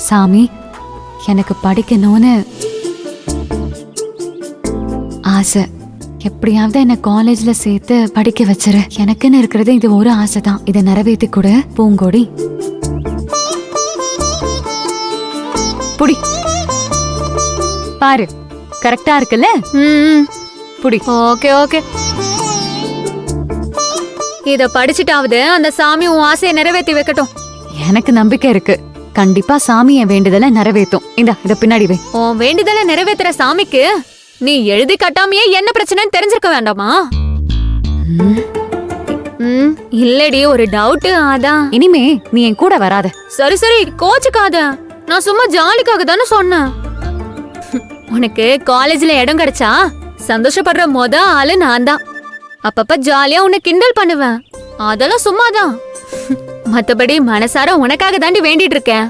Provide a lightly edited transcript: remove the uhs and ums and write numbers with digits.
சாமி, எனக்கு படிக்கணும்னு ஆசை. எப்படியாவது என்ன காலேஜ்ல சேர்த்து படிக்க வச்சிரு. எனக்குன்னு இருக்கிறது இது ஒரு ஆசை தான். இதை நிறைவேற்றி கொடு பூங்கொடி. புடி. பாரு, கரெக்டா இருக்குல்ல? புடி. Okay okay. இத படிச்சுட்டாவது அந்த சாமி உன் ஆசையை நிறைவேற்றி வைக்கட்டும். எனக்கு நம்பிக்கை இருக்கு. கண்டிப்பா சாமி என் வேண்டுதலை நிறைவேற்றும். இத பின்னாடி வை. உன் வேண்டுதலை நிறைவேற்றுற சாமிக்கு நீ எழுதி கட்டாமையே என்ன பிரச்சனைன்னு தெரிஞ்சிருக்க வேண்டாமா? இல்லடி, ஒரு டவுட், அதான். இனிமே நீ என் கூட வராத. சரி சரி, கோச்சுக்காத. நான் சும்மா ஜாலிக்காக தானே சொன்னேன். உனக்கு காலேஜ்ல இடம் கிடைச்சா சந்தோஷப்படுற ஆளு நான் தான். அப்பப்ப ஜாலியா உன்னை கிண்டல் பண்ணுவேன். அதெல்லாம் சும்மாதான். மத்தபடி மனசார உனக்காக தாண்டி வேண்டிட்டு இருக்கேன்.